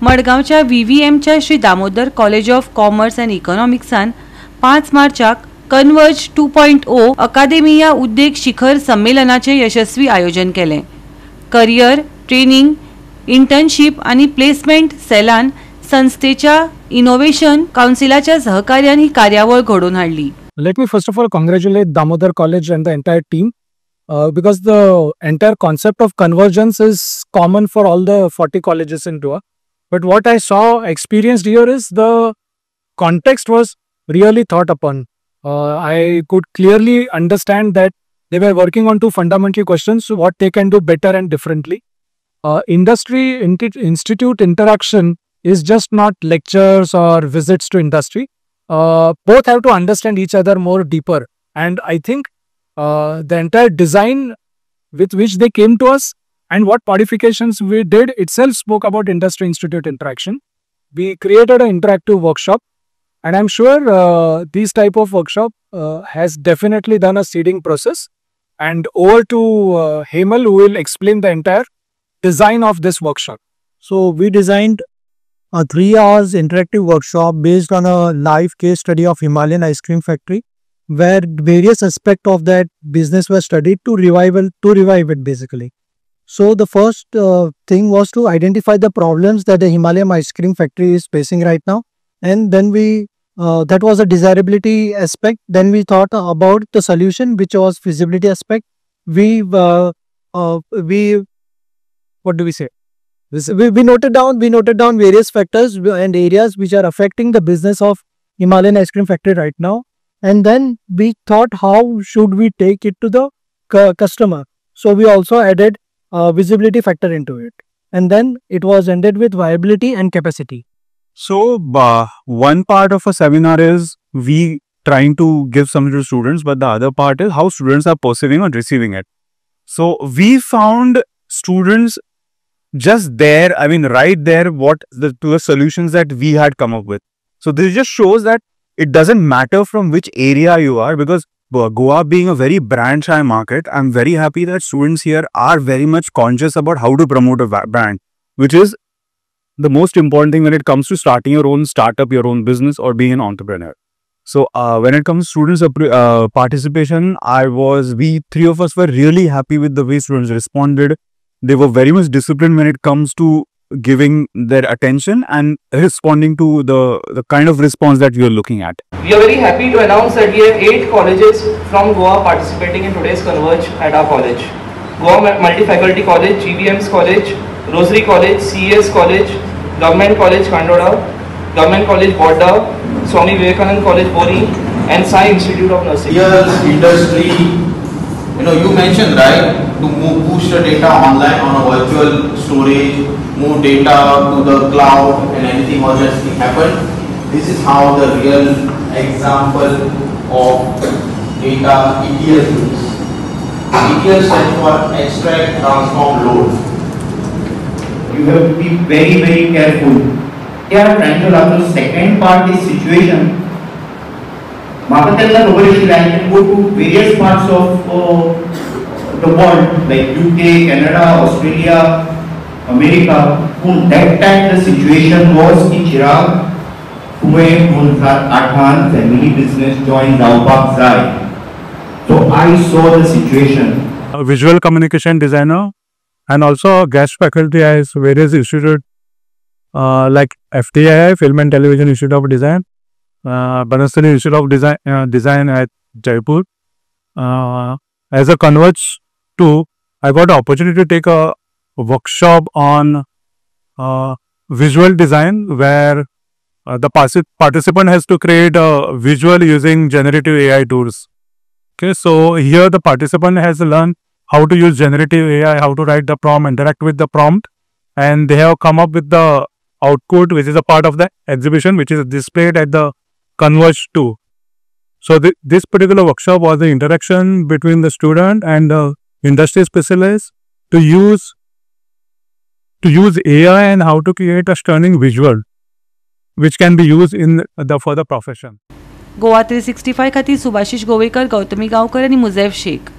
मडगावच्या VVMच्या Shri Damodar college of commerce and इकॉनॉमिक्सान 5 मार्चाक कन्वर्ज 2.0 अकादेमी या उद्देग शिखर संमेलनाचे यशस्वी आयोजन केले। करियर, ट्रेनिंग, इंटर्नशिप आणि प्लेसमेंट सेलान संस्थेच्या इनोव्हेशन काउन्सिलाच्या सहकार्यान ही कार्यावळ घडोवन हाडली। Let me first of all congratulate Damodar College and the entire team because the entire concept of convergence is common for all the 40 colleges in Goa. But what I saw, experienced here is the context was really thought upon. I could clearly understand that they were working on two fundamental questions, what they can do better and differently. Industry institute interaction is just not lectures or visits to industry. Both have to understand each other more deeper, and I think the entire design with which they came to us and what modifications we did itself spoke about industry institute interaction. We created an interactive workshop, and I'm sure these type of workshop has definitely done a seeding process. And over to Hemal, who will explain the entire design of this workshop. So we designed a 3 hours interactive workshop based on a live case study of Himalayan ice cream factory, where various aspects of that business were studied to revive it basically. So the first thing was to identify the problems that the Himalayan ice cream factory is facing right now, and then we that was a desirability aspect. Then we thought about the solution, which was feasibility aspect. We what do we say? We noted down various factors and areas which are affecting the business of Himalayan ice cream factory right now, and then we thought how should we take it to the customer. So we also added visibility factor into it, and then it was ended with viability and capacity. So one part of a seminar is we trying to give something to students, but the other part is how students are perceiving or receiving it. So we found students just there, I mean right there, what the solutions that we had come up with. So this just shows that it doesn't matter from which area you are, because Goa being a very brand shy market, I'm very happy that students here are very much conscious about how to promote a brand, which is the most important thing when it comes to starting your own startup, your own business, or being an entrepreneur. So when it comes to students participation, we three of us were really happy with the way students responded. They were very much disciplined when it comes to giving their attention and responding to the kind of response that we are looking at. We are very happy to announce that we have 8 colleges from Goa participating in today's Converge at our college. Goa Multi-Faculty College, GVM's College, Rosary College, CES College, Government College Kandoda, Government College Bodda, Swami Vivekanand College Bori, and Sai Institute of Nursing. Here's industry, you mentioned, right, to push the data online on a virtual storage, move data to the cloud, and anything all that thing happened. This is how the real example of data ETL is. ETL stands for extract, transform, load. You have to be very, very careful. We are trying to look at the second part, this situation. Marketing nobody can go to various parts of the world, like UK, Canada, Australia, America. On that time the situation was in Chirag, Kuwait, Athan, family business joined Raubak Zai. So I saw the situation. A visual communication designer and also a guest faculty as various institutes like FTII, Film and Television Institute of Design, Banasani Institute of Design at Jaipur. As a Converge 2, I got the opportunity to take a workshop on visual design, where the participant has to create a visual using generative AI tools. Okay, so here the participant has learned how to use generative AI, how to write the prompt, interact with the prompt, and they have come up with the output, which is a part of the exhibition, which is displayed at the Converge 2. So this particular workshop was the interaction between the student and the industry specialist to use AI and how to create a stunning visual, which can be used in for the profession. Goa 365 खातीर सुभाशीश गोवेकर, गौतमी गांवकर आणि मुझेफ शेख.